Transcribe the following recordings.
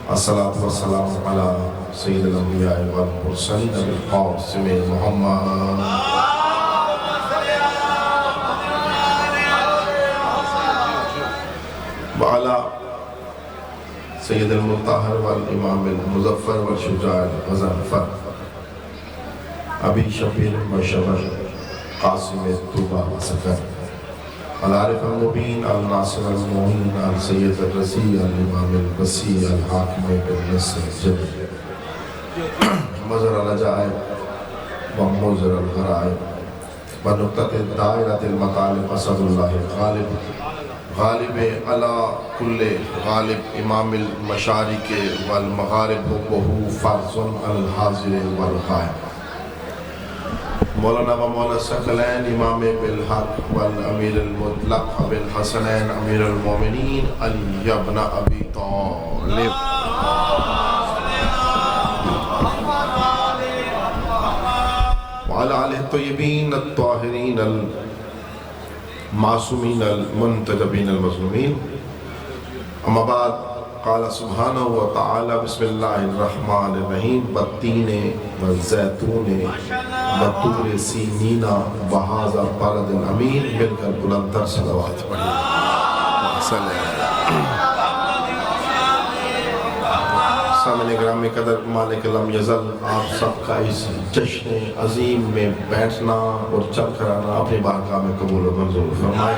الصلاۃ والسلام علی سید الانبیاء والمرسلین بالقاسم محمد وعلی سید المطہر والامام المظفر والشجاع الغضنفر ابی شبیر مشور قاسم طوبہ سکر العارف المبین الناصر المعین السید الرضی الامام الوسیع الحاکم بالنصر الجبر مظہر العجائب ومنذر الغرائب ونقطۃ دائرۃ المطالب اسد اللہ غالب غالب علی کل غالب امام المشارق والمغارب وہو فرض الحاضر والغائب مولانا و مولا الثقلین امام بالحق والامیر المطلق بالحسنین امیر المومنین علی ابن ابی طالب وعلى آلہ الطیبین الطاہرین المعصومین المنتجبین المظلومین اما بعد قال سبحانہ وتعالی بسم اللہ الرحمن الرحیم والتین والزیتون والطور سینین وہذا البلد الامین مل کر بلند تر صلوات پڑھیں سامنے گرامی قدر مالک لم یزل آپ سب کا اس جشن عظیم میں بیٹھنا اور چل کر آنا اپنی بارگاہ میں قبول و منظور فرمائے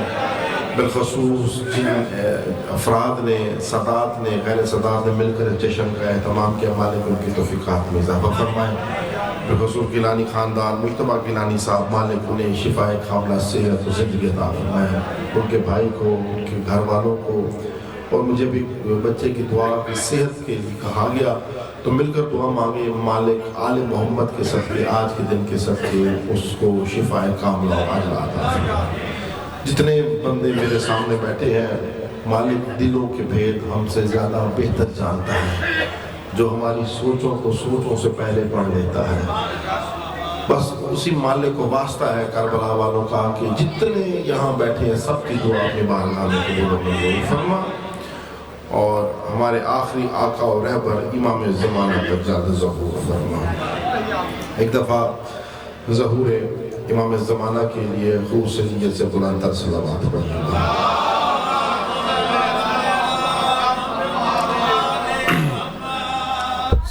بالخصوص جن افراد نے سادات نے غیر سادات نے مل کر جشن کا اہتمام کیا مالک ان کی توفیقات میں اضافہ فرمائے بالخصوص گیلانی خاندان مجتبیٰ گیلانی صاحب مالک انہیں شفاء کاملہ صحت و زندگی عطا فرمائے ان کے بھائی کو ان کے گھر والوں کو اور مجھے بھی بچے کی دعا کی صحت کے لیے کہا گیا تو مل کر دعا مانگے مالک آل محمد کے صدقے آج کے دن کے صدقے اس کو شفاء کاملہ و عاجلہ عطا فرمائے جتنے بندے میرے سامنے بیٹھے ہیں مالک دلوں کے بھید ہم سے زیادہ بہتر جانتا ہے جو ہماری سوچوں کو سوچوں سے پہلے پڑھ لیتا ہے بس اسی مالک کو واسطہ ہے کربلا والوں کا کہ جتنے یہاں بیٹھے ہیں سب کی دعا اپنے بارگاہ میں قبول و منظور فرما اور ہمارے آخری آقا و رہبر امام زمانہ دجال ظہور فرما ایک دفعہ ظہور امام زمانہ کے لیے خوب سے نیت سے بلند تر صلوات پڑھیں گے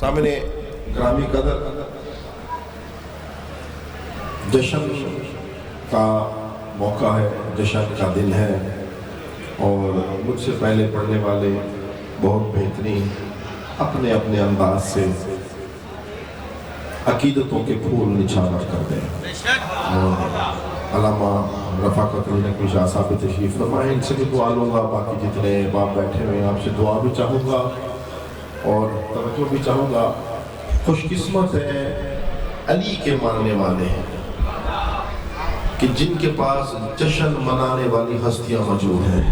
سامنے گرامی قدر جشن کا موقع ہے جشن کا دن ہے اور مجھ سے پہلے پڑھنے والے بہت بہترین اپنے اپنے انداز سے عقیدتوں کے پھول نچھاور کرتے ہیں علامہ رفاقت علی نقوی شاہ صاحب تشریف فرمائیں ان سے بھی دعا لوں گا باقی جتنے باپ بیٹھے ہوئے ہیں آپ سے دعا بھی چاہوں گا اور توجہ بھی چاہوں گا خوش قسمت ہے علی کے ماننے والے ہیں کہ جن کے پاس جشن منانے والی ہستیاں موجود ہیں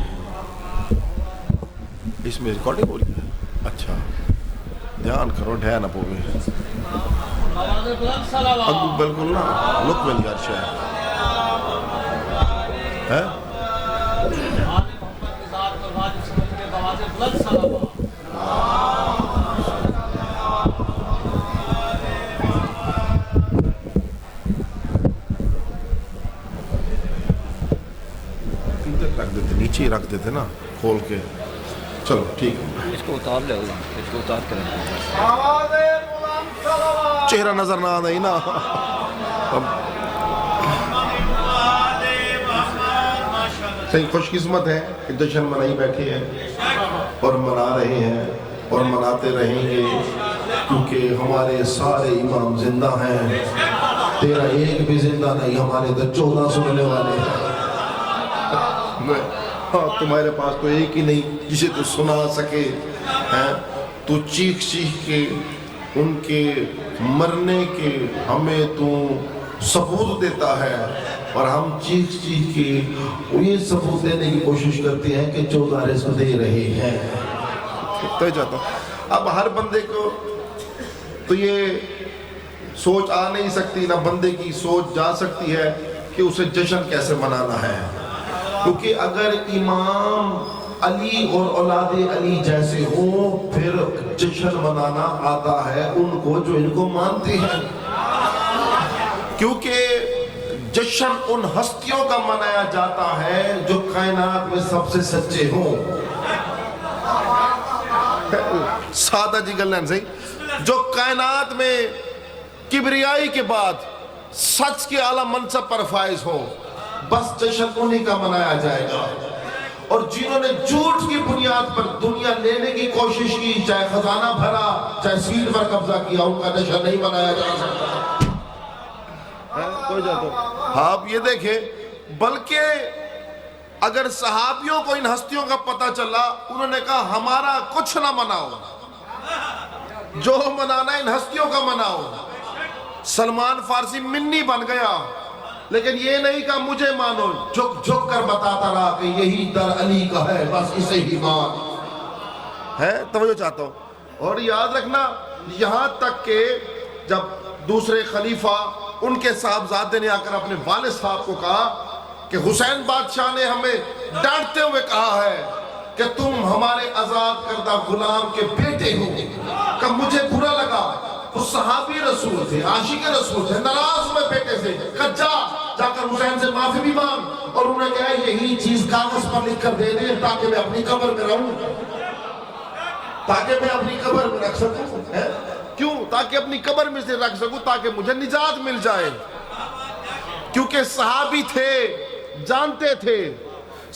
اس میں ریکارڈنگ ہو رہی ہے اچھا دھیان کرو ڈھیا نہ پوگے اگو بالکل نا لک مل گیا اچھا ہے رکھ دیتے نیچے ہی رکھ دیتے نا کھول کے چلو ٹھیک ہے اس کو اتار لے اس کو اتار کریں چہرہ نظر نہ آنا ہی نا صحیح خوش قسمت ہے کہ جشن منائی بیٹھے ہیں اور منا رہے ہیں اور مناتے رہیں گے کیونکہ ہمارے سارے امام زندہ ہیں تیرا ایک بھی زندہ نہیں ہمارے تو 14 سننے والے ہیں ہاں تمہارے پاس تو ایک ہی نہیں جسے تو سنا سکے تو چیخ چیخ کے ان کے مرنے کے ہمیں تو ثبوت دیتا ہے اور ہم چیخ چیخ کے یہ ثبوت دینے کی کوشش کرتے ہیں کہ 14 رزق دے رہے ہیں تو جاتا اب ہر بندے کو تو یہ سوچ آ نہیں سکتی نہ بندے کی سوچ جا سکتی ہے کہ اسے جشن کیسے منانا ہے کیونکہ اگر امام علی اور اولاد علی جیسے ہوں پھر جشن منانا آتا ہے ان کو جو ان کو مانتے ہیں، کیونکہ جشن ان ہستیوں کا منایا جاتا ہے جو کائنات میں سب سے سچے ہوں۔ سادہ جی گلن صحیح، جو کائنات میں کبریائی کے بعد سچ کے اعلیٰ منصب پر فائز ہو، بس جشن انہی کا منایا جائے گا۔ اور جنہوں نے جھوٹ کی بنیاد پر دنیا لینے کی کوشش کی، چاہے خزانہ بھرا چاہے سیٹ پر قبضہ کیا، ان کا جشن نہیں منایا جا سکتا۔ آپ یہ دیکھیں، بلکہ اگر صحابیوں کو ان ہستیوں کا پتہ چلا، انہوں نے کہا ہمارا کچھ نہ مناؤ، جو منانا ان ہستیوں کا مناؤ۔ سلمان فارسی منی بن گیا، لیکن یہ نہیں کہا مجھے مانو، جھک جھک کر بتاتا رہا کہ یہی در علی کا ہے، بس اسے ہی مان ہے۔ توجہ چاہتا ہوں، اور یاد رکھنا یہاں تک کہ جب دوسرے خلیفہ ان کے صاحبزادے نے آ کر اپنے والد صاحب کو کہا کہ حسین بادشاہ نے ہمیں ڈانٹتے ہوئے کہا ہے کہ تم ہمارے آزاد کردہ غلام کے بیٹے ہو، کہ مجھے برا لگا۔ وہ صحابی رسول تھے، عاشق رسول تھے، ناراض ہوئے بیٹے سے، کہ جا کر حسین سے معافی بھی مانگ، اور انہوں نے کہا یہی چیز کاغذ پر لکھ کر دے دیں تاکہ میں اپنی قبر میں رہوں، تاکہ میں اپنی قبر میں رکھ سکوں۔ کیوں؟ تاکہ اپنی قبر میں سے رکھ سکوں، تاکہ مجھے نجات مل جائے۔ کیونکہ صحابی تھے، جانتے تھے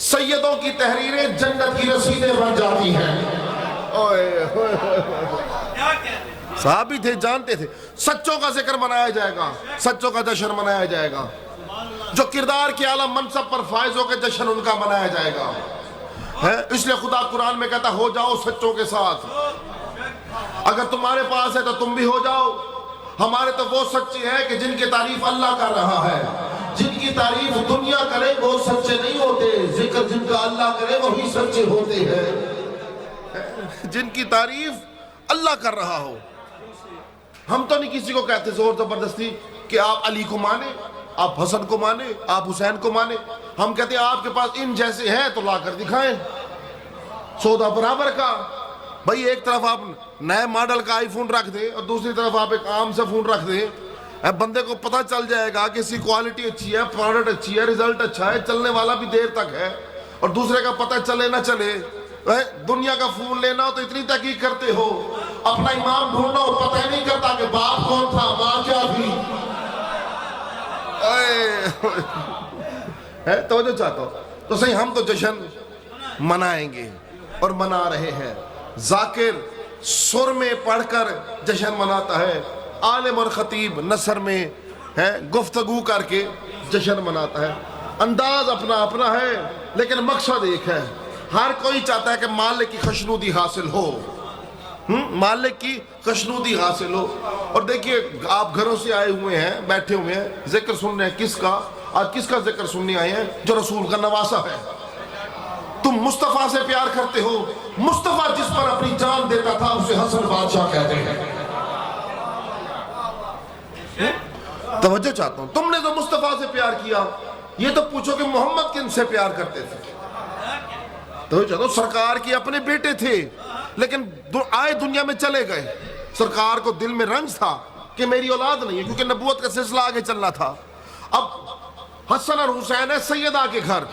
سیدوں کی تحریریں جنت کی رسیدیں بن جاتی ہیں۔ صحابی تھے، جانتے تھے سچوں کا ذکر منایا جائے گا، سچوں کا جشن منایا جائے گا، جو کردار کے اعلیٰ منصب پر فائز ہو کے جشن ان کا منایا جائے گا۔ اس لیے خدا قرآن میں کہتا ہو جاؤ سچوں کے ساتھ، اگر تمہارے پاس ہے تو تم بھی ہو جاؤ۔ ہمارے تو وہ سچے ہیں کہ جن کی تعریف اللہ کر رہا ہے، جن کی تعریف دنیا کرے وہ سچے نہیں ہوتے، ذکر جن کا اللہ کرے وہی سچے ہوتے ہیں۔ جن کی تعریف اللہ کر رہا ہو، ہم تو نہیں کسی کو کہتے زور زبردستی کہ آپ علی کو مانے، آپ حسن کو مانے، آپ حسین کو مانے۔ ہم کہتے ہیں آپ کے پاس ان جیسے ہیں تو لا کر دکھائیں، سودا برابر کا۔ بھائی ایک طرف آپ نئے ماڈل کا آئی فون رکھ دیں اور دوسری طرف آپ ایک عام سے فون رکھ دیں، بندے کو پتہ چل جائے گا کہ اس کی کوالٹی اچھی ہے، پروڈکٹ اچھی ہے، ریزلٹ اچھا ہے، چلنے والا بھی دیر تک ہے، اور دوسرے کا پتہ چلے نہ چلے۔ دنیا کا فون لینا ہو تو اتنی تحقیق کرتے ہو، اپنا امام ڈھونڈنا ہو پتہ ہی نہیں کرتا کہ باپ کون تھا ماں کیا تھی۔ توجہ چاہتا ہوں تو صحیح، ہم تو جشن منائیں گے اور منا رہے ہیں۔ ذاکر سر میں پڑھ کر جشن مناتا ہے، عالم اور خطیب نثر میں گفتگو کر کے جشن مناتا ہے۔ انداز اپنا اپنا ہے لیکن مقصد ایک ہے، ہر کوئی چاہتا ہے کہ مالک کی خوشنودی حاصل ہو، مالک کی خوشنودی حاصل ہو۔ اور دیکھیے آپ گھروں سے آئے ہوئے ہیں، بیٹھے ہوئے ہیں، ذکر سننے ہیں، کس کا آج کس کا ذکر سننے آئے ہیں؟ جو رسول کا نواسا ہے۔ تم مصطفیٰ سے پیار کرتے ہو، مصطفیٰ جس پر اپنی جان دیتا تھا اسے حسن بادشاہ کہتے ہیں۔ توجہ چاہتا ہوں، تم نے تو مصطفیٰ سے پیار کیا، یہ تو پوچھو کہ محمد کن سے پیار کرتے تھے۔ توجہ چاہتا ہوں، سرکار کے اپنے بیٹے تھے لیکن آئے دنیا میں چلے گئے، سرکار کو دل میں رنج تھا کہ میری اولاد نہیں ہے، کیونکہ نبوت کا سلسلہ آگے چلنا تھا۔ اب حسن اور حسین ہے سیدہ کے گھر،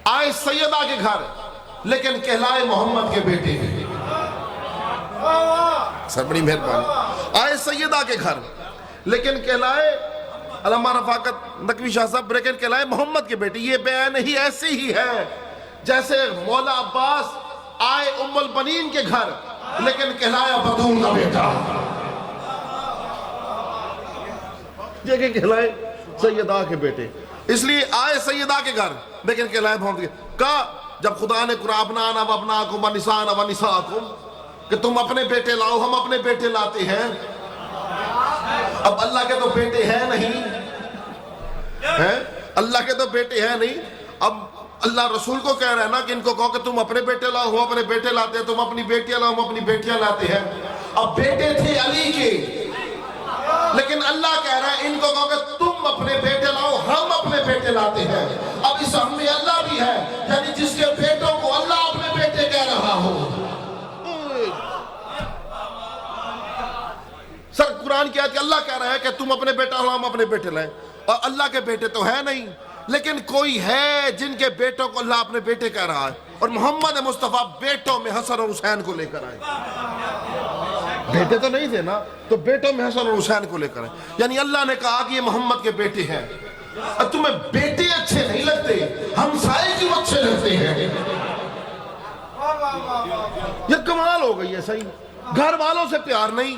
آئے سیدہ کے گھر لیکن کہلائے محمد کے بیٹے ہیں۔ سر بڑی مہربانی، آئے سیدہ کے گھر لیکن کہلائے علامہ رفاقت نقوی شاہ صاحب لیکن کہلائے محمد کے بیٹے۔ یہ بیان ہی ایسی ہی ہے جیسے مولا عباس آئے ام البنین کے گھر لیکن کہلایا بطول کا بیٹا، یہ کہ کہلائے سیدہ کے بیٹے، اس لیے آئے سیدہ کے گھر لیکن کہلائے محمد کے۔ کہا جب خدا نے قرآن ابنانا و ابناکم و نسانا و نساکم کہ تم اپنے بیٹے لاؤ، ہم اپنے بیٹے لاتے ہیں۔ اب اللہ کے تو بیٹے ہیں نہیں، اللہ کے تو بیٹے ہیں نہیں، اب اللہ رسول کو کہہ رہا ہے نا کہ ان کو کہو کہ تم اپنے بیٹے لاؤ، ہم اپنے بیٹے لاتے ہیں، تم اپنی بیٹیاں لاؤ، ہم اپنی بیٹیاں لاتے ہیں۔ اب بیٹے تھے علی کے، لیکن اللہ کہہ رہا ہے ان کو کہو کہ تم اپنے بیٹے لاؤ، ہم اپنے بیٹے لاتے ہیں۔ اب اس ہم میں اللہ بھی ہے، یعنی جس کے بیٹوں کو اللہ اپنے بیٹے کہہ رہا ہو۔ سر قرآن کی آیت کہ اللہ کہہ رہا ہے کہ تم اپنے بیٹا لاؤ، ہم اپنے بیٹے لائیں، اور اللہ کے بیٹے تو ہے نہیں، لیکن کوئی ہے جن کے بیٹوں کو اللہ اپنے بیٹے کہہ رہا ہے، اور محمد مصطفیٰ بیٹوں میں حسن اور حسین کو لے کر آئے۔ بیٹے تو نہیں تھے نا، تو بیٹوں میں حسن اور حسین کو لے کر آئے، یعنی اللہ نے کہا کہ یہ محمد کے بیٹے ہیں۔ اور تمہیں بیٹے اچھے نہیں لگتے، ہمسائے کیوں اچھے لگتے ہیں؟ یہ کمال ہو گئی ہے۔ صحیح گھر والوں سے پیار نہیں،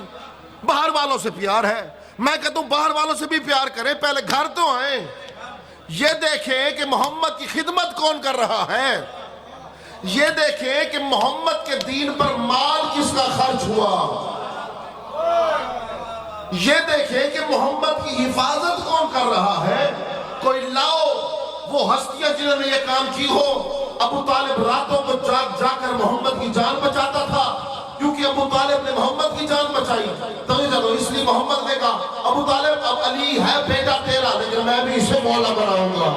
باہر والوں سے پیار ہے۔ میں کہتا ہوں باہر والوں سے بھی پیار کریں، پہلے گھر تو آئیں، یہ دیکھیں کہ محمد کی خدمت کون کر رہا ہے، یہ دیکھیں کہ محمد کے دین پر مال کس کا خرچ ہوا، یہ دیکھیں کہ محمد کی حفاظت کون کر رہا ہے۔ کوئی لاؤ وہ ہستیاں جنہوں نے یہ کام کی ہو۔ ابو طالب راتوں کو جاگ جا کر محمد کی جان بچاتا تھا، کیونکہ ابو طالب نے محمد کی جان بچائی، تو اس لیے محمد نے کہا ابو طالب اب علی ہے بیٹا تیرا، لیکن میں بھی اسے مولا بناؤں گا۔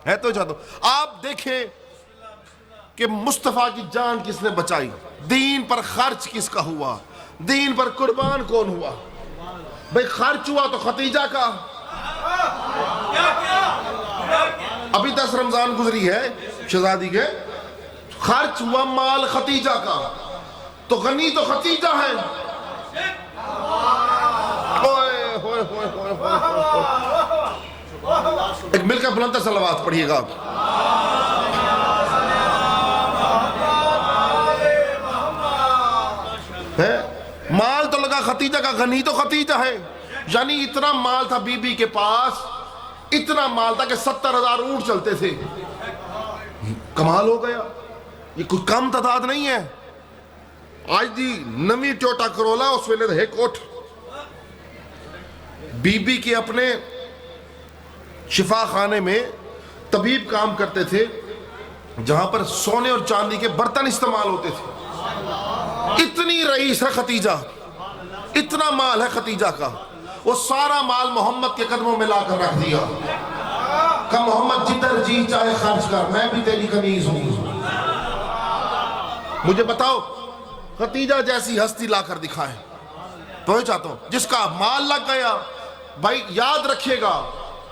ہے تو جادو۔ آپ دیکھیں کہ مصطفیٰ کی جان کس نے بچائی، دین پر خرچ کس کا ہوا، دین پر قربان کون ہوا؟ بھئی خرچ ہوا تو ختیجہ کا۔ ابھی 10 رمضان گزری ہے شہزادی کے، خرچ ہوا مال ختیجہ کا، تو غنی تو ختیجہ ہے۔ ایک مل کر بلند صلوات پڑھیے گا۔ مال تو لگا ختیجہ کا، غنی تو ختیجہ ہے، یعنی اتنا مال تھا بی بی کے پاس، اتنا مال تھا کہ 70,000 اونٹ چلتے تھے۔ کمال ہو گیا، یہ کوئی کم تعداد نہیں ہے۔ آج دی نمی ٹوٹا کرولا اس ویلے ہے کوٹ بی بی کے اپنے شفا خانے میں طبیب کام کرتے تھے، جہاں پر سونے اور چاندی کے برتن استعمال ہوتے تھے۔ اتنی رئیس ہے ختیجہ، اتنا مال ہے ختیجہ کا، وہ سارا مال محمد کے قدموں میں لا کر رکھ دیا کہ محمد جدھر جی چاہے خرچ کر، میں بھی تیری کنیز ہوں۔ مجھے بتاؤ ختیجہ جیسی ہستی لا کر دکھائیں، تو چاہتا ہوں جس کا مال لگ گیا۔ بھائی یاد رکھیے گا،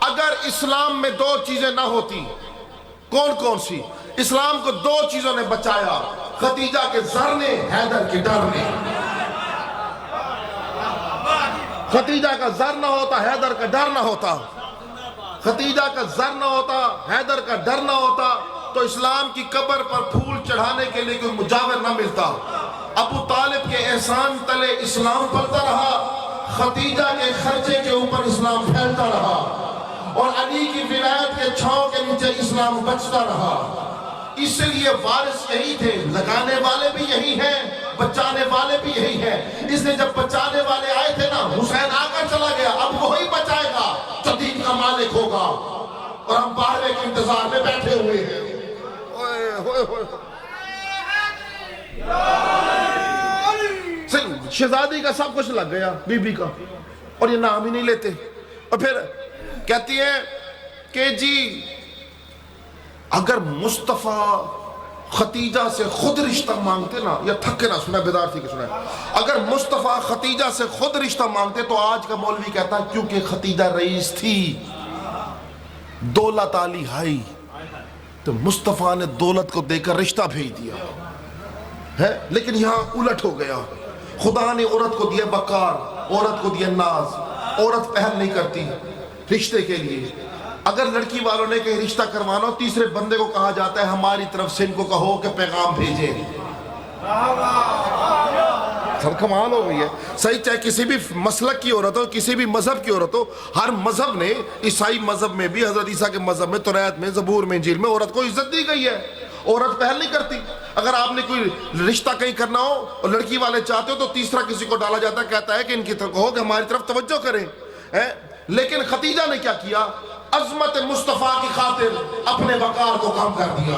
اگر اسلام میں 2 چیزیں نہ ہوتی، کون کون سی؟ اسلام کو 2 چیزوں نے بچایا، ختیجہ کے زر نے، حیدر کے ڈر نے۔ ختیجہ کا زر نہ ہوتا، حیدر کا ڈر نہ ہوتا، ختیجہ کا زر نہ ہوتا، حیدر کا ڈر نہ ہوتا، تو اسلام کی قبر پر پھول چڑھانے کے لیے کوئی مجاور نہ ملتا۔ ابو طالب کے احسان تلے اسلام پلتا رہا، ختیجہ کے خرچے کے اوپر اسلام پھیلتا رہا، اور علی کی ولایت کے چھاؤں کے نیچے اسلام بچتا رہا۔ اس لیے وارث یہی تھے، لگانے والے بھی یہی ہیں، بچانے والے بھی یہی ہیں۔ اس نے جب بچانے والے آئے تھے نا، حسین آ کر چلا گیا، اب وہی بچائے گا جو دین کا مالک ہوگا، اور ہم 12ویں کے انتظار میں بیٹھے ہوئے ہیں۔ شہزادی کا سب کچھ لگ گیا، بی بی کا، اور یہ نام ہی نہیں لیتے، اور پھر کہتی ہے کہ جی اگر مصطفیٰ ختیجہ سے خود رشتہ مانگتے نا، یا تھکے نہ سنا، بیدار تھی کہ سنا ہے، اگر مصطفیٰ ختیجہ سے خود رشتہ مانگتے تو آج کا مولوی کہتا ہے کیونکہ ختیجہ رئیس تھی، دولت علی ہائی، تو مصطفیٰ نے دولت کو دے کر رشتہ بھیج دیا ہے۔ لیکن یہاں الٹ ہو گیا، خدا نے عورت کو دیا بکار، عورت کو دیا ناز، عورت پہل نہیں کرتی رشتے کے لیے۔ اگر لڑکی والوں نے کہیں رشتہ کروانا ہو، تیسرے بندے کو کہا جاتا ہے ہماری طرف سے ان کو کہو کہ پیغام بھیجیں۔ سر کمال ہو گئی ہے۔ صحیح، چاہے کسی بھی مسلک کی عورت ہو، کسی بھی مذہب کی عورت ہو، ہر مذہب نے، عیسائی مذہب میں بھی، حضرت عیسیٰ کے مذہب میں، توریت میں، زبور میں، انجیل میں عورت کو عزت دی گئی ہے، عورت پہل نہیں کرتی۔ اگر آپ نے کوئی رشتہ کہیں کرنا ہو اور لڑکی والے چاہتے ہو تو تیسرا کسی کو ڈالا جاتا ہے، کہتا ہے کہ ان کی طرف کہو کہ ہماری طرف توجہ کریں۔ لیکن ختیجہ نے کیا کیا؟ عظمت مصطفیٰ کی خاطر اپنے وقار کو کم کر دیا۔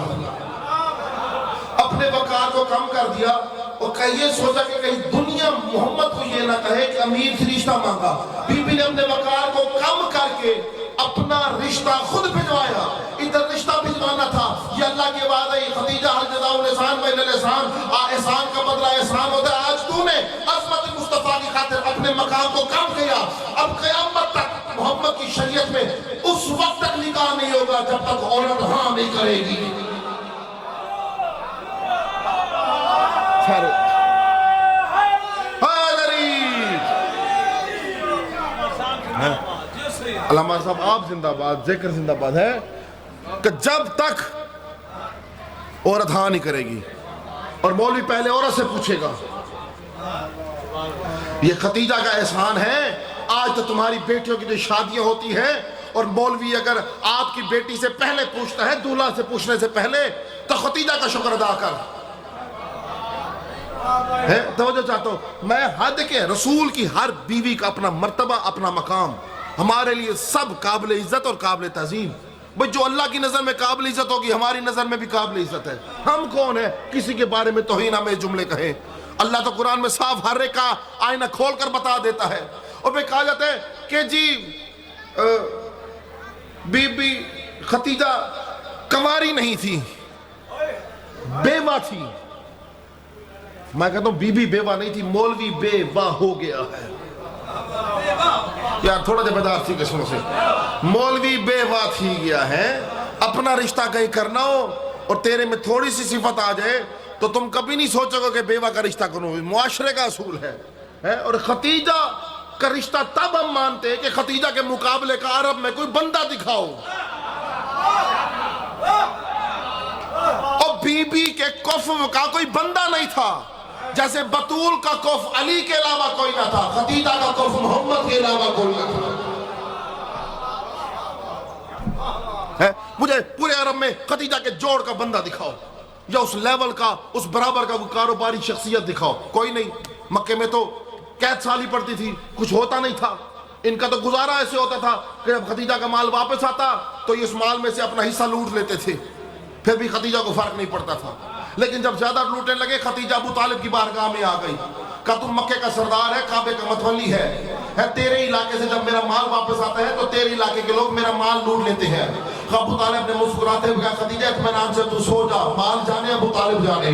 اپنے وقار کو کم کر دیا اور یہ سوچا کہ کہیں دنیا محمد کو یہ نہ کہے کہ امیر سے رشتہ مانگا. بی بی نے اپنے وقار کو کم کر کے اپنا رشتہ خود بھجوایا. ادھر رشتہ بھجوانا تھا، یہ اللہ کی بات ہے. خدیجہ حل جزاء الاحسان بین الاحسان، احسان کا بدلہ احسان ہوتا ہے. آج تو نے عظمت مصطفیٰ کی خاطر اپنے مقام کو کم کیا. اب قیامت تک محمد کی شریعت میں اس وقت تک نکاح نہیں ہوگا جب تک عورت ہاں نہیں کرے گی. علامہ صاحب آپ زندہ باد، ذکر زندہ باد ہے کہ جب تک عورت ہاں نہیں کرے گی. اور مولوی پہلے عورت سے پوچھے گا. یہ خدیجہ کا احسان ہے. آج تو تمہاری بیٹیوں کی جو شادیاں ہوتی ہیں اور مولوی اگر آپ کی بیٹی سے پہلے پوچھتا ہے دولہا سے پوچھنے سے پہلے تو خدیجہ کا شکر ادا کر. توجہ چاہتا ہوں میں، حد کے رسول کی ہر بیوی کا اپنا مرتبہ، اپنا مقام. ہمارے لیے سب قابل عزت اور قابل تعظیم. بھئی جو اللہ کی نظر میں قابل عزت ہوگی ہماری نظر میں بھی قابل عزت ہے. ہم کون ہیں کسی کے بارے میں توہین میں جملے کہیں؟ اللہ تو قرآن میں صاف ہر ایک کا آئینہ کھول کر بتا دیتا ہے. اور پھر کہا جاتا ہے کہ جی بی بی خدیجہ کنواری نہیں تھی، بیوہ تھی. میں کہتا ہوں بی بی بیوہ نہیں تھی، مولوی بیوہ ہو گیا ہے. یار تھوڑا جا بیدار تھی قسموں سے. مولوی بیوہ تھی گیا ہے. اپنا رشتہ کہیں کرنا ہو اور تیرے میں تھوڑی سی صفت آ جائے تو تم کبھی نہیں سوچو گے کہ بیوہ کا رشتہ کروں. معاشرے کا اصول ہے. اور خدیجہ کا رشتہ تب ہم مانتے ہیں کہ خدیجہ کے مقابلے کا عرب میں کوئی بندہ دکھاؤ. اور بی بی کے کف کا کوئی بندہ نہیں تھا. جیسے بطول کا کف علی کے علاوہ کوئی نہ تھا، خدیجہ کا کف محمد کے علاوہ کوئی نہ تھا. مجھے پورے عرب میں خدیجہ کے جوڑ کا بندہ دکھاؤ یا اس لیول کا، اس برابر کا کوئی کاروباری شخصیت دکھاؤ. کوئی نہیں. مکے میں تو قید سالی پڑتی تھی، کچھ ہوتا نہیں تھا. ان کا تو گزارا ایسے ہوتا تھا کہ جب خدیجہ کا مال واپس آتا تو یہ اس مال میں سے اپنا حصہ لوٹ لیتے تھے. پھر بھی خدیجہ کو فرق نہیں پڑتا تھا. لیکن جب زیادہ لوٹنے لگے خدیجہ ابو طالب کی بارگاہ میں آ گئی. کہا تم مکے کا سردار ہے، کعبے کا متولی ہے. تیرے علاقے سے جب میرا مال واپس آتا ہے تو تیرے علاقے کے لوگ میرا مال لوٹ لیتے ہیں. ابو طالب نے مسکراتے ہوئے کہا خدیجہ اطمینان سے تو سو جا، مال جانے ابو طالب جانے.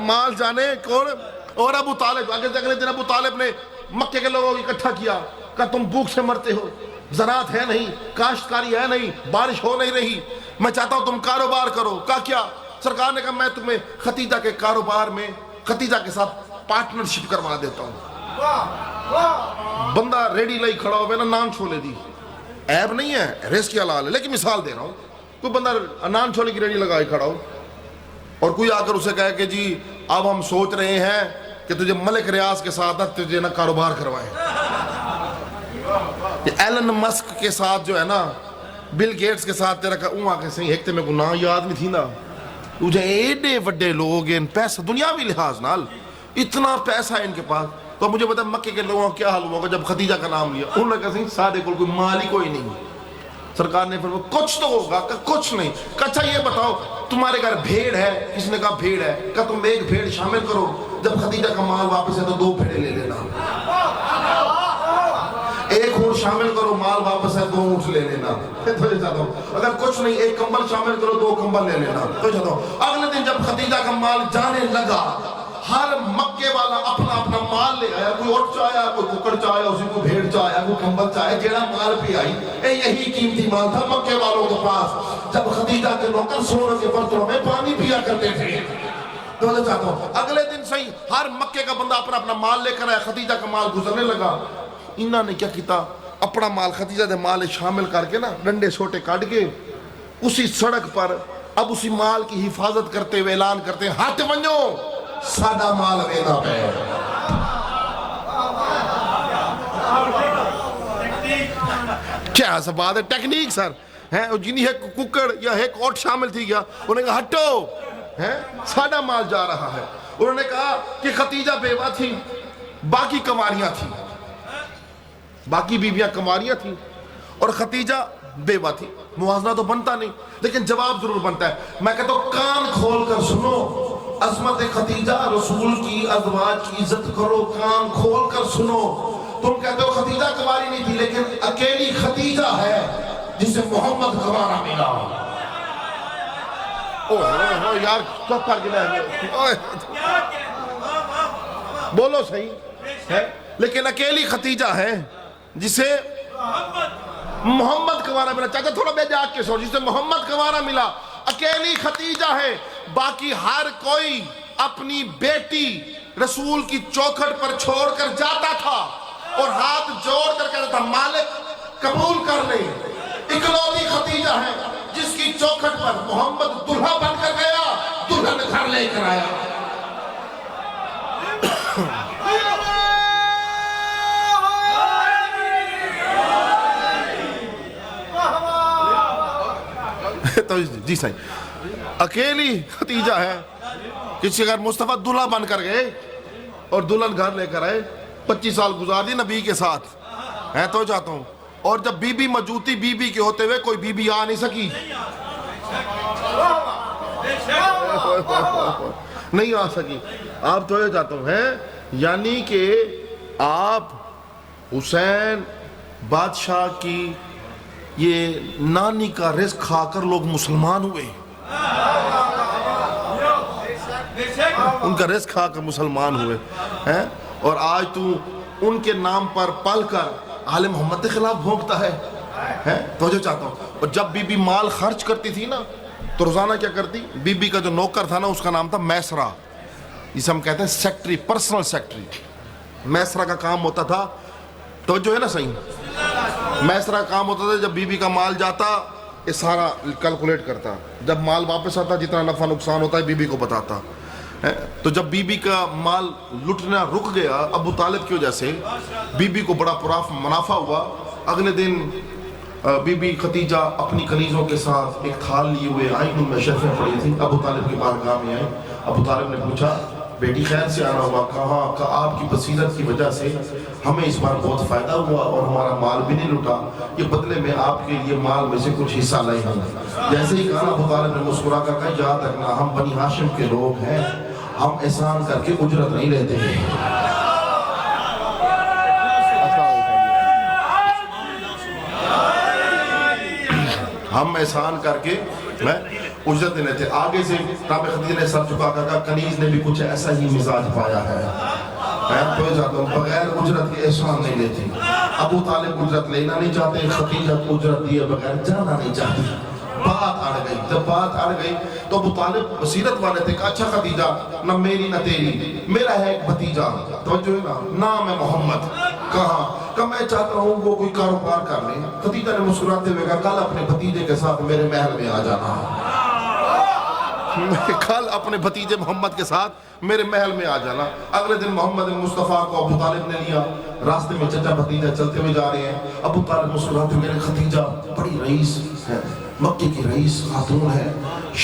مال جانے کون؟ اور ابو طالب. اگلے دن ابو طالب نے مکے کے لوگوں کو اکٹھا کیا. کہا تم بھوک سے مرتے ہو، زراعت ہے نہیں، کاشتکاری ہے نہیں، بارش ہو نہیں رہی، میں چاہتا ہوں تم کاروبار کرو. کہا کیا؟ سرکار نے کہا میں تمہیں خدیجہ کے کاروبار میں خدیجہ کے ساتھ پارٹنرشپ کروا دیتا ہوں. بندہ ریڈی لائی کھڑا ہو نا، نان چھولے دی. عیب نہیں ہے، رزق حلال ہے، لیکن مثال دے رہا ہوں. کوئی بندہ نان چھولے کی ریڈی لگائی کھڑا ہو اور کوئی آ کر اسے کہے کہ جی اب ہم سوچ رہے ہیں کہ تجھے ملک ریاض کے ساتھ تجھے نا کاروبار کروائیں. ایلن مسک کے ساتھ جو ہے نا، بل گیٹس کے ساتھ تیرا کہ اون آکے صحیح ایک تے میں کو نا یاد نہیں تھی نا. تجھے ایڈے وڈے لوگ ہیں، پیسہ دنیاوی لحاظ نال اتنا پیسہ ہے ان کے پاس. تو مجھے بتا مکے کے لوگوں کا کیا حال ہوا جب خدیجہ کا نام لیا؟ انہوں نے کہا صحیح سادے کو کوئی مال ہی کوئی نہیں. سرکار نے پھر کچھ تو ہوگا، کہ کچھ نہیں. کہ اچھا یہ بتاؤ تمہارے گھر بھیڑ ہے؟ کس نے کہا بھیڑ ہے. کہ تم ایک بھیڑ شامل کرو، جب خدیجہ کا مال واپس ہے تو 2 بھیڑیں لے لینا. ایک اونٹ شامل کرو، مال واپس ہے 2 اونٹ لے لینا. تو چاہتا ہوں اگر کچھ نہیں ایک کمبل شامل کرو، 2 کمبل لے لینا. تو چاہتا ہوں اگلے دن جب خدیجہ کا مال جانے لگا ہر مکے والا اپنا اپنا مال لے آیا. کوئی اونٹ چاہیا، کوئی ککڑ چاہیا، اسی کو بھیڑ چاہیا، کوئی کمبل چاہیا. جیڑا مال پہ آئی یہی قیمتی مال تھا مکے والوں کے پاس. جب خدیجہ کے نوکر سونے کے برتنوں میں پانی پیا کرتے تھے. تو میں چاہتا ہوں اگلے دن صحیح ہر مکے کا بندہ اپنا اپنا مال لے کر آیا. خدیجہ کا مال گزرنے لگا. انہوں نے کیا کیتا؟ اپنا مال خدیجہ دے مال شامل کر کے نا ڈنڈے چھوٹے کاٹ کے اسی سڑک پر اب اسی مال کی حفاظت کرتے ہوئے اعلان کرتے ہیں ہاتھ ونجو ساڈا مال ویدا پہ. کیا سب بات ہے؟ ٹیکنیک سر ہے. جنہیں ایک ککڑ یا ایک اوٹ شامل تھی گیا، انہوں نے کہا ہٹو ساڈا مال جا رہا ہے. انہوں نے کہا کہ خدیجہ بیوہ تھی، باقی کنواریاں تھیں، باقی بیویاں کنواریاں تھیں اور خدیجہ بیوہ تھی, موازنہ تو بنتا نہیں لیکن جواب ضرور بنتا ہے. میں کہتا ہوں کان کھول کر سنو, عظمت خدیجہ رسول کی ازواج کی عزت کرو, کان کھول کر سنو. تم کہتے ہو خدیجہ کنواری نہیں تھی, لیکن اکیلی خدیجہ ہے جسے محمد کنوارا ملا. اوہ یار کب کر گیا بولو صحیح ہے, لیکن اکیلی خدیجہ ہے جسے محمد کنوارا ملا. چاچا تھوڑا بے جاگ کے سو, جسے محمد کنوارا ملا اکیلی خدیجہ ہے. باقی ہر کوئی اپنی بیٹی رسول کی چوکھٹ پر چھوڑ کر جاتا تھا اور ہاتھ جوڑ کر کہتا تھا مالک قبول کر لے. اکلوتی خدیجہ ہے جس کی چوکھٹ پر محمد دلہا بن کر گیا, دلہن گھر لے کر آیا. تو جی صحیح, اکیلی خدیجہ ہے کسی گھر مصطفیٰ دلہا بن کر گئے اور دلہن گھر لے کر آئے. 25 سال گزار دی نبی کے ساتھ ہیں تو چاہتا ہوں. اور جب بی بی موجود تھی, بی بی کے ہوتے ہوئے کوئی بی بی آ نہیں سکی, نہیں آ سکی. آپ تو یہ چاہتا ہوں ہیں, یعنی کہ آپ حسین بادشاہ کی یہ نانی کا رزق کھا کر لوگ مسلمان ہوئے, ان کا رزق کھا کر مسلمان ہوئے ہیں. اور آج تو ان کے نام پر پل کر آل محمد کے خلاف بھونکتا ہے. تو جو چاہتا ہوں, اور جب بی بی مال خرچ کرتی تھی نا تو روزانہ کیا کرتی, بی بی کا جو نوکر تھا نا اس کا نام تھا میسرہ, جسے ہم کہتے ہیں سیکٹری, پرسنل سیکٹری. میسرہ کا کام ہوتا تھا, توجہ ہے نا صحیح, میسرہ کا کام ہوتا تھا جب بی بی کا مال جاتا یہ سارا کیلکولیٹ کرتا, جب مال واپس آتا جتنا نفع نقصان ہوتا ہے بی بی کو بتاتا. تو جب بی بی کا مال لٹنا رک گیا ابو طالب کی وجہ سے, بی بی کو بڑا منافع ہوا. اگلے دن بی بی خدیجہ اپنی کنیزوں کے ساتھ ایک تھال لیے ہوئے آئی, ان میں شرفیں پڑی تھی. ابو طالب کی بارگاہ میں آئے. ابو طالب نے پوچھا بیٹی خیر سے آنا ہوا, کہا کہ آپ کی بصیرت کی وجہ سے ہمیں اس بار بہت فائدہ ہوا اور ہمارا مال بھی نہیں لٹا, یہ بدلے میں آپ کے لیے مال میں سے کچھ حصہ لائے ہیں. جیسے ہی کہا ابو طالب نے مسکرا کر کہا یاد رکھنا ہم بنی ہاشم کے لوگ ہیں, ہم احسان کر کے اجرت نہیں لیتے ہیں. ہم احسان کر کے اجرت نہیں لیتے. آگے سے رابع خدیجہ نے سر جھکا کر کہا کنیز نے بھی کچھ ایسا ہی مزاج پایا ہے. تو جاتا ہوں بغیر اجرت کے احسان نہیں لیتے. ابو طالب اجرت لینا نہیں چاہتے, خدیجہ اجرت دیے بغیر جانا نہیں چاہتی. بات اڑ گئی, جب بات اڑ گئی تو ابو طالب بصیرت والے تھے, کہا اچھا خدیجہ نہ میری نہ تیری, میرا ہے ایک بھتیجا, توجہ ہے نا, نام ہے محمد. کہاں کہ میں چاہتا ہوں وہ کوئی کاروبار کر لیں. خدیجہ نے مسکراتے ہوئے کہا کل اپنے بھتیجے کے ساتھ میرے محل میں آ جانا, کل اپنے بھتیجے محمد کے ساتھ میرے محل میں آ جانا. اگلے دن محمد مصطفیٰ کو ابو طالب نے لیا, راستے میں چچا بھتیجا چلتے ہوئے جا رہے ہیں. ابو طالب مسکراتے ہوئے, میرے خدیجہ بڑی رئیس ہے, مکے کی رئیس خاتون ہے,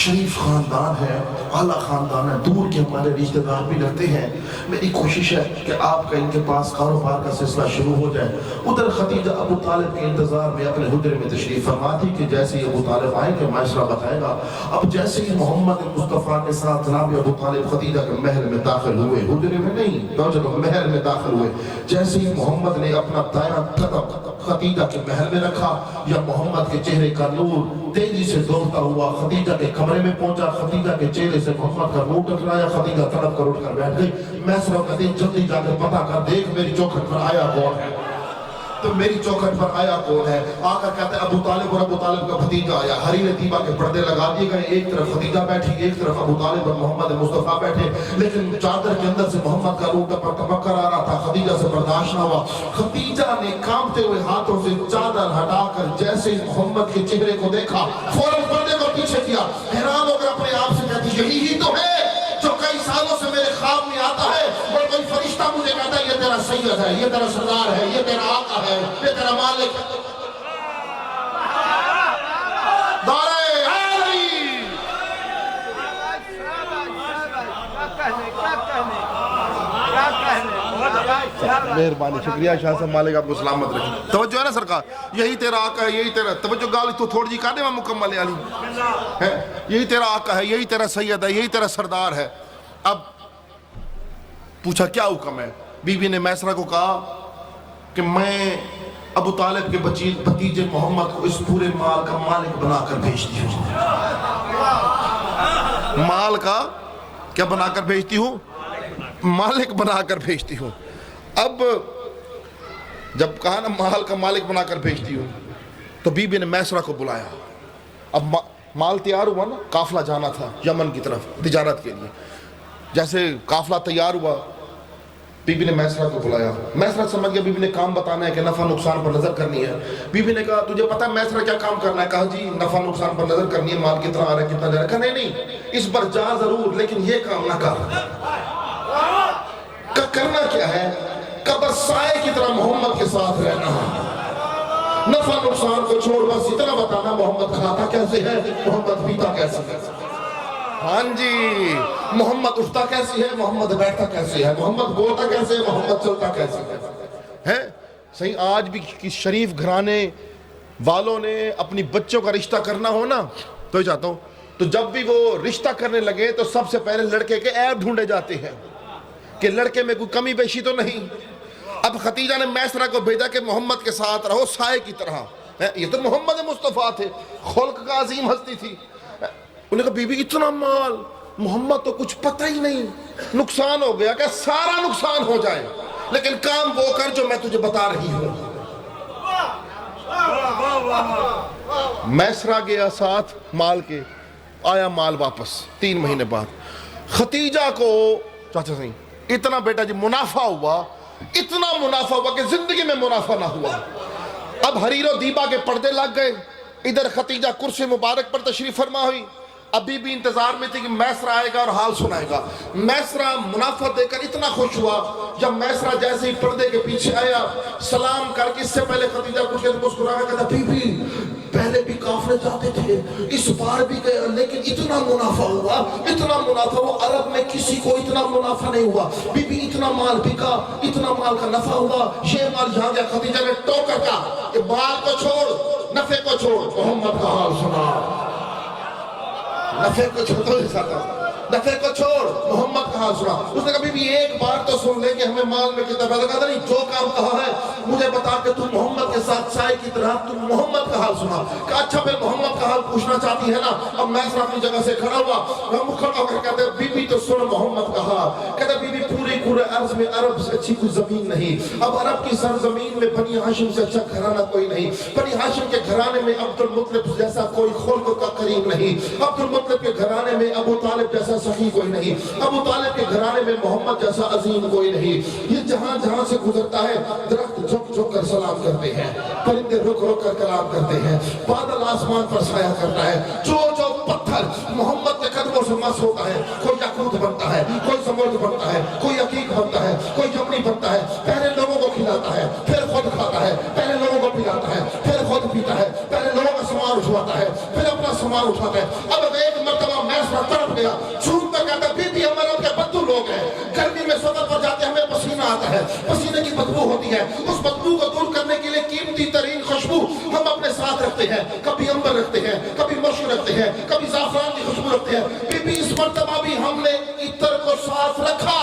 شریف خاندان ہے, اعلیٰ خاندان ہے, دور کے ہمارے رشتہ دار بھی لگتے ہیں, میری کوشش ہے کہ آپ کا ان کے پاس کاروبار کا سلسلہ شروع ہو جائے. ادھر خدیجہ ابو طالب کے انتظار میں اپنے حجرے میں تشریف فرما تھی کہ جیسے ہی ابو طالب آئیں گے معاشرہ بتائے گا. اب جیسے ہی محمد مصطفیٰ کے ساتھ جناب ابو طالب خدیجہ کے محل میں داخل ہوئے, حجرے میں نہیں تو چلو محل میں داخل ہوئے, جیسے ہی محمد نے اپنا دائرہ قدم خدیجہ کے محل میں رکھا, یا محمد کے چہرے کا نور تیزی سے دوڑتا ہوا خدیجہ کے کمرے میں پہنچا. خدیجہ کے چہرے سے محمد کا نور ٹکرایا, خدیجہ تڑپ کر اٹھ کر بیٹھ گئی. میں سب کہتے ہیں جلدی جا کے پتہ کر دیکھ میری چوکھٹ پر آیا کون ہے. تو میری چوکھٹ پر آیا کون ہے, آ کر کہتے ہیں ابو طالب, اور ابو طالب کا بھتیجا آیا. حریر طیبہ کے پردے لگا دیے گئے, ایک طرف خدیجہ بیٹھی, ایک طرف ابو طالب اور محمد مصطفیٰ بیٹھے, لیکن چادر کے اندر سے محمد کا روح ٹپک آ رہا تھا. خدیجہ سے برداشت نہ ہوا. خدیجہ نے کانپتے ہوئے ہاتھوں سے چادر ہٹا کر جیسے محمد کے چہرے کو دیکھا فوراً پردے کو پیچھے کیا. حیران ہو کر اپنے آپ سے کہتی یہی ہی تو ہے جو کئی سالوں سے میرے خواب میں آتا ہے, اور کوئی فرشتہ مجھے کہتا ہے یہ تیرا سید ہے, یہ تیرا سردار ہے, یہ تیرا آقا ہے, یہ تیرا مالک ہے. دارے علی کیا کہنے مہربانی شکریہ شاہ صاحب، مالک آپ کو سلامت رکھیں. توجہ ہے نا سرکار، یہی تیرا آقا ہے، یہی تیرا توجہ گالی تو تھوڑی جی کہنے میں مکمل علی ہے، یہی تیرا آقا ہے، یہی تیرا سید ہے، یہی تیرا سردار ہے. اب پوچھا کیا حکم ہے؟ بی بی نے میسرہ کو کہا کہ میں ابو طالب کے بھتیجے محمد کو اس پورے مال کا مالک بنا کر بھیجتی ہوں. مال کا کیا بنا کر بھیجتی ہوں؟ مالک بنا کر بھیجتی ہوں. اب جب کہا نا مال کا مالک بنا کر بھیجتی ہوں، تو بی بی نے میسرہ کو بلایا. اب مال تیار ہوا نا، قافلہ جانا تھا یمن کی طرف تجارت کے لیے. جیسے قافلہ تیار ہوا، بی بی نے میسرہ کو بلایا. میسرہ سمجھ گیا بی بی نے کام بتانا ہے کہ نفع نقصان پر نظر کرنی ہے. بی بی نے کہا تجھے پتہ ہے میسرہ کیا کام کرنا ہے؟ کہا جی نفع نقصان پر نظر کرنی ہے، مال کتنا آ رہا ہے کتنا جا رہا ہے. کہا نہیں اس پر جا ضرور، لیکن یہ کام نہ کر. کرنا کیا ہے؟ کہ بس سائے کی طرح محمد کے ساتھ رہنا ہے، نفع نقصان کو چھوڑ بس اتنا بتانا محمد کھاتا کیسے ہے، محمد پیتا کیسے ہے، ہاں جی محمد اٹھتا کیسی ہے، محمد بیٹھتا کیسے ہے، محمد بولتا کیسے ہے، محمد چلتا کیسے ہے. صحیح آج بھی کس شریف گھرانے والوں نے اپنی بچوں کا رشتہ کرنا ہو نا، تو یہ چاہتا ہوں تو جب بھی وہ رشتہ کرنے لگے تو سب سے پہلے لڑکے کے عیب ڈھونڈے جاتے ہیں کہ لڑکے میں کوئی کمی بیشی تو نہیں. اب ختیجہ نے میسرہ کو بھیجا کہ محمد کے ساتھ رہو سائے کی طرح. یہ تو محمد مصطفیٰ تھے، خلق کا عظیم ہستی تھی. انہوں نے کہا بی بی اتنا مال، محمد تو کچھ پتہ ہی نہیں، نقصان ہو گیا. کہ سارا نقصان ہو جائے لیکن کام وہ کر جو میں تجھے بتا رہی ہوں. میسرہ گیا ساتھ مال کے، آیا مال واپس 3 مہینے بعد. ختیجہ کو چاچا صحیح اتنا بیٹا جی منافع ہوا، اتنا منافع ہوا کہ زندگی میں منافع نہ ہوا. اب حریر و دیبا کے پردے لگ گئے. ادھر ختیجہ کرسی مبارک پر تشریف فرما ہوئی. ابھی بھی انتظار میں تھی کہ میسرہ آئے گا اور حال سنائے گا. میسرہ منافع دے کر اتنا خوش ہوا، جب میسرہ جیسے ہی پردے کے پیچھے آیا سلام کر کے، اس سے پہلے ختیجہ کچھ مسکرایا کہتا بی بی پہلے بھی کافرے جاتے تھے، اس بار بھی گئے، لیکن اتنا منافع ہوا، اتنا منافع ہوا، عرب میں کسی کو اتنا منافع نہیں ہوا. بی بی اتنا مال بکا، اتنا مال کا نفع ہوا، یہ مال یہاں گیا. ختیجہ نے ٹوکر کا کہ مال کو چھوڑ، نفع کو چھوڑ، محمد کا حال سنا. نفع کو چھوڑ محمد کا حال سنا. اس نے کہا بی بی ایک بار تو سن لے کہ ہمیں مال میں کتنا پیدا. کہا نہیں جو کام کہا ہے مجھے بتا کہ تم محمد کے ساتھ سائے کی طرح، تم محمد کا حال سنا. کہا اچھا پھر محمد کا حال پوچھنا چاہتی ہے نا. اب میسرہ اپنی جگہ سے کھڑا ہوا، ہم کھڑا ہو کر کہتے بی بی تو سن محمد کا حال. کہتا بی بی پورے عرض میں عرب سے اچھی کوئی زمین نہیں. اب عرب کی سرزمین میں بنی ہاشم سے اچھا گھرانہ کوئی نہیں. بنی ہاشم کے گھرانے میں عبد المطلب جیسا کوئی خلق کا قریب نہیں. عبد المطلب کے گھرانے میں ابو طالب جیسا سخی کوئی نہیں. ابو طالب کے گھرانے میں محمد جیسا عظیم کوئی نہیں. یہ جہاں جہاں سے گزرتا ہے درخت جھک جھک کر سلام کرتے ہیں، پرندے رک رک کر کلام کرتے ہیں، بادل آسمان پر سایہ کرتا ہے. جو پتھر محمد کے قدموں سے مس ہوتا ہے، کوئی یاقوت بنتا ہے، کوئی زمرد بنتا ہے، کوئی عقیق بنتا ہے، کوئی جمنی بنتا ہے. پہلے لوگوں کو کھلاتا ہے، پھر خود کھاتا ہے، پہلے لوگوں کو پلاتا ہے، پھر خود پیتا ہے، پہلے لوگوں کا سامان اٹھواتا ہے، پھر اپنا سامان اٹھاتا ہے. اب ایک مرتبہ میسرہ تڑپ گیا، چھوٹ کر کہتا بی بی ہم عرب کے بدو لوگ ہیں، گرمی میں سفر پر جاتے ہمیں پسینہ آتا ہے، پسینے کی بدبو ہوتی ہے. اس بدبو کو دور کرنے کے لیے قیمتی ترین خوشبو ہم اپنے ساتھ رکھتے ہیں. کبھی امبر رکھتے ہیں، کبھی مشک رکھتے ہیں، کبھی زعفران کی خوشبو رکھتے ہیں. بی بی اس مرتبہ بھی ہم نے عطر کو ساتھ رکھا،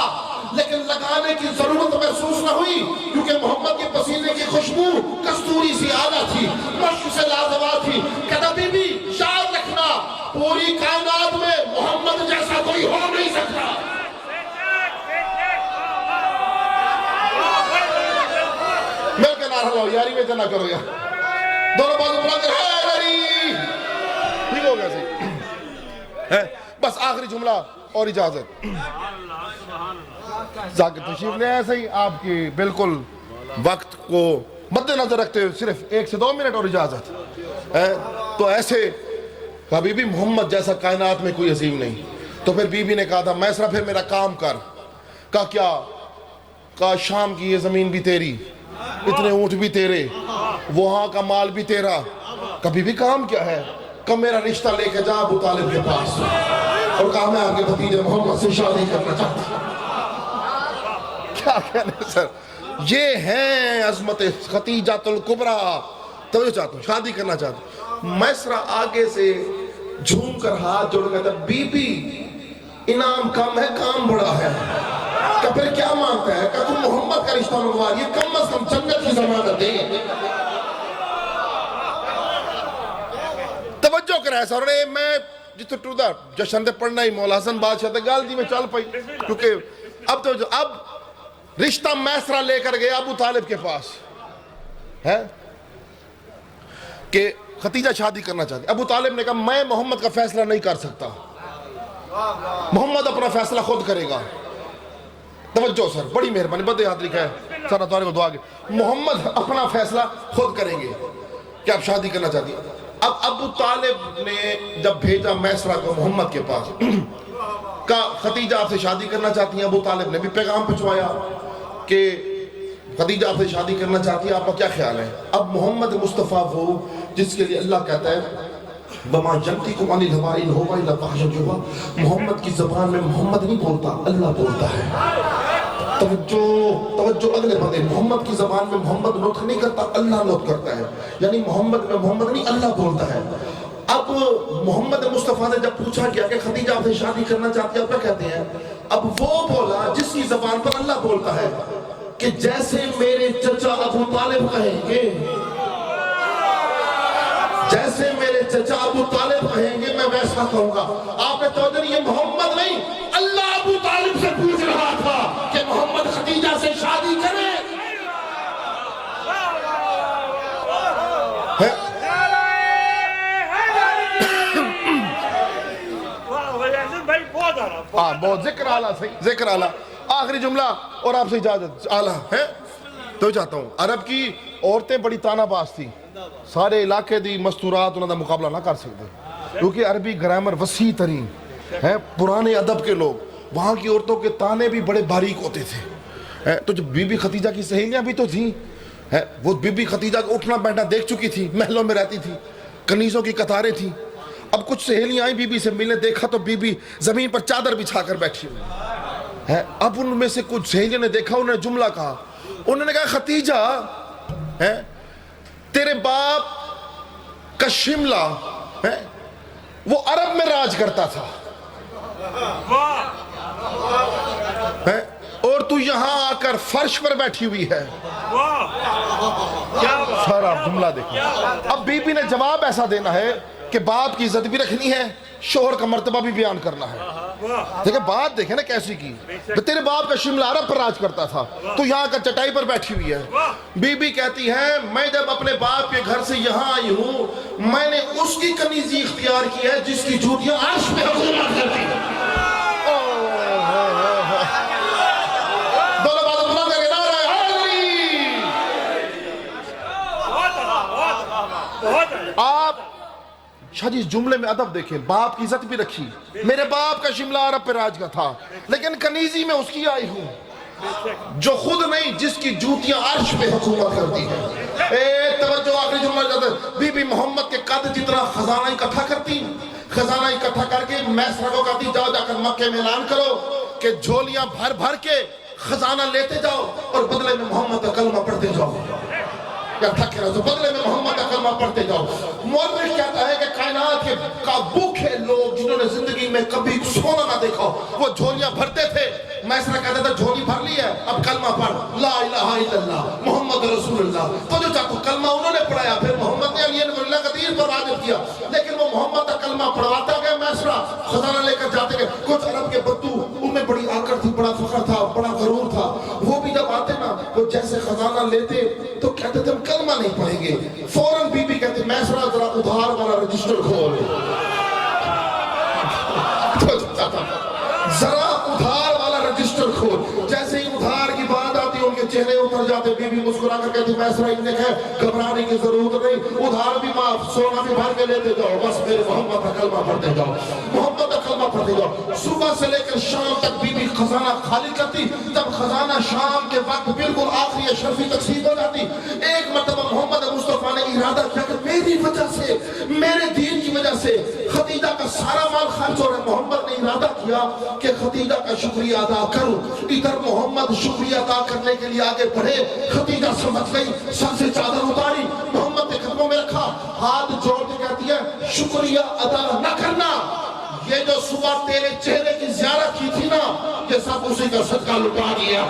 لیکن لگانے کی ضرورت محسوس نہ ہوئی، کیونکہ محمد کے پسینے کی خوشبو کستوری سی اعلیٰ تھی، مشک سے لازوال تھی. کہتا بی بی یاد رکھنا پوری کائنات میں محمد جیسا کوئی ہو نہیں سکتا. مل کے نعرہ لاؤ، یاری میں اتنا کرو یار، دونوں بازو بلا کر ہے یاری. ٹھیک ہو گیا صحیح. بس آخری جملہ اور اجازت. ذاکر تشریف لے آئے صحیح، آپ کی بالکل وقت کو مد نظر رکھتے ہوئے صرف 1 سے 2 منٹ اور اجازت. تو ایسے کہا بی بی محمد جیسا کائنات میں کوئی عظیم نہیں. تو پھر بی بی نے کہا تھا میسرہ پھر میرا کام کر. کہا کیا؟ کہا شام کی یہ زمین بھی تیری، اتنے اونٹ بھی تیرے، وہاں کا مال بھی تیرا. کہا بی بی کام کیا ہے؟ کہا میرا رشتہ لے کے جا ابو طالب کے پاس، اور کہا میں آپ کے بھتیجے محمد سے شادی کرنا چاہتا ہوں. کیا کہنے سر، یہ ہیں عظمت خدیجۃ الکبریٰ. توجہ چاہتا ہوں، شادی کرنا چاہتا ہوں. میسرہ آگے سے جھوم کر ہاتھ جوڑ کہتا ہے بی بی انعام کم ہے کام بڑا ہے. کہ پھر کیا مانگتا ہے کہ تم محمد کا رشتہ منگوا رہی ہے، کم از کم جنت کی ضمانت دے. توجہ کرا ہے سر. میں جتو ٹودا جشن دے پڑھنا ہی مولا حسن بادشاہ تے گال دی میں چل پئی، کیونکہ اب رشتہ میسرہ لے کر گیا ابو طالب کے پاس ہے کہ ختیجہ شادی کرنا چاہتی. ابو طالب نے کہا میں محمد کا فیصلہ نہیں کر سکتا، محمد اپنا فیصلہ خود کرے گا. توجہ سر، بڑی مہربانی، بدے ہاتھ لکھا ہے سر اتوارے کو دعا کے، محمد اپنا فیصلہ خود کریں گے کہ آپ شادی کرنا چاہتی ہیں. اب ابو طالب نے جب بھیجا میسرہ کو محمد کے پاس، کہا خدیجہ آپ سے شادی کرنا چاہتی ہیں. ابو طالب نے بھی پیغام پہنچوایا کہ خدیجہ آپ سے شادی کرنا چاہتی ہے، آپ کا کیا خیال ہے؟ اب محمد مصطفیٰ وہ جس کے لیے اللہ کہتا ہے بما جنتکم عن الہواء ان هو الا وحی. محمد کی زبان میں محمد نہیں بولتا، اللہ بولتا ہے. توجہ اگلے بندے، محمد کی زبان میں محمد نطق نہیں کرتا، اللہ نطق کرتا ہے. یعنی محمد میں محمد نہیں، اللہ بولتا ہے. اب محمد مصطفیٰ سے جب پوچھا گیا کہ خدیجہ آپ سے شادی کرنا چاہتی ہے، آپ کیا کہتے ہیں؟ اب وہ بولا جس کی زبان پر اللہ بولتا ہے کہ جیسے میرے چچا ابو طالب کہیں گے، جیسے میرے چچا ابو طالب کہیں گے میں ویسا کہوں گا. آپ نے توجہ نہیں، یہ محمد نہیں، اللہ ابو طالب سے پوچھ رہا تھا کہ محمد خدیجہ سے شادی کرے. بہت ذکر اعلیٰ، صحیح ذکر اعلیٰ. آخری جملہ اور آپ سے اجازت. اعلیٰ ہے تو چاہتا ہوں. عرب کی عورتیں بڑی تانا باز تھی، سارے علاقے دی مستورات انہوں نے مقابلہ نہ کر سکتے، کیونکہ عربی گرامر وسیع ترین ہے. پرانے ادب کے لوگ، وہاں کی عورتوں کے تانے بھی بڑے باریک ہوتے تھے. تو جب بی بی خدیجہ کی سہیلیاں بھی تو تھیں، وہ بی بی خدیجہ کو اٹھنا بیٹھنا دیکھ چکی تھی، محلوں میں رہتی تھی، کنیزوں کی قطاریں تھیں. اب کچھ سہیلیاں آئیں بی بی سے ملنے، دیکھا تو بی بی زمین پر چادر بچھا کر بیٹھی ہوئی ہے. اب ان میں سے کچھ سہیلیوں نے دیکھا، انہوں نے جملہ کہا. انہوں نے کہا خدیجہ تیرے باپ کا شملہ وہ عرب میں راج کرتا تھا اور تو یہاں آ کر فرش پر بیٹھی ہوئی ہے. سارا جملہ دیکھو. اب بی بی نے جواب ایسا دینا ہے کہ باپ کی عزت بھی رکھنی ہے، شوہر کا مرتبہ بھی بیان کرنا ہے. دیکھیں بات دیکھیں نا کیسی کی. تیرے باپ کا شملہ عرب پر راج کرتا تھا، تو یہاں کا چٹائی پر بیٹھی ہوئی ہے. بی بی کہتی ہے میں جب اپنے باپ کے گھر سے یہاں آئی ہوں، میں نے اس کی کنیزی اختیار کی ہے جس کی جوتیاں عرش پہ حکومت کرتی ہیں. دونوں باتوں بنا دیں گے نعرہ حیدری. آپ شاید اس جملے میں ادب دیکھیں، باپ کی عزت بھی رکھی. میرے باپ کا شملہ عرب پہ راج کا تھا، لیکن کنیزی میں اس کی آئی ہوں جو خود نہیں، جس کی جوتیاں عرش پہ حکومت کرتی ہیں. توجہ آخری جملہ جاتا ہے. بی بی محمد کے قد جتنا خزانہ اکٹھا کرتی، خزانہ اکٹھا کر کے میسرہ کو کہتی جاؤ جا کر مکے میں اعلان کرو کہ جھولیاں بھر بھر کے خزانہ لیتے جاؤ اور بدلے میں محمد کا کلمہ پڑھتے جاؤ. یا تھکے رہو تو بدلے میں محمد کا کلمہ پڑھتے جاؤ. مورخ کہتا ہے کہ کائنات کے بھوکے لوگ جنہوں نے زندگی میں کبھی سونا نہ دیکھا وہ جھولیاں بھرتے تھے. میسرہ کہتا تھا جھولی بھر لی ہے، اب کلمہ پڑھ لا الہ الا اللہ محمد رسول اللہ. تو جو چاہتا کلمہ انہوں نے پڑھایا، پھر محمد نے علی اللہ قدیر پر واجب کیا، لیکن وہ محمد کا کلمہ پڑھواتا گیا. میسرہ خزانہ لے کر جاتے گئے. کچھ عرب کے بدو، ان میں بڑی آکڑ تھی، بڑا فخر تھا، بڑا غرور تھا. وہ بھی جب آتے نا وہ جیسے خزانہ لیتے تو کہتے تھے ہم کلمہ نہیں پڑھیں گے. فوراً بی بی کہتے میسرہ ذرا ادھار والا رجسٹر کھول، ذرا ادھار والا رجسٹر کھول. جیسے ہی ادھار کی بات آتی ان کے چہرے اتر جاتے. بی بی مسکرا کر کہتی میسرہ ابن ہے، گھبرانے کی ضرورت نہیں، ادھار بھی معاف، سونا بھی بھر کے لیتے جاؤ، بس میرے محمد کا کلمہ پڑھتے جاؤ، محمد کا کلمہ پڑھتے جاؤ. صبح سے لے کر شام تک بی بی خزانہ خالی کرتی. جب خزانہ شام کے وقت بالکل آخری اشرفی تقسیم ہو جاتی، ایک مرتبہ محمد مصطفیٰ نے ارادہ کیا کہ میری وجہ سے، میرے دین کی وجہ سے خدیجہ کا سارا مال خرچ ہو رہا ہے۔ محمد نے ارادہ کیا کہ خدیجہ کا شکریہ ادا کروں۔ ادھر محمد شکریہ ادا کرنے کے لیے آگے بڑھے، خدیجہ سمجھ گئی، سر سے چادر اتاری، محمد نے قدموں میں رکھا، ہاتھ جوڑ کے کہتی ہے شکریہ ادا نہ کرنا، یہ جو صبح تیرے چہرے کی زیارت کی تھی نا، یہ سب اسی کا صدقہ لٹا دیا۔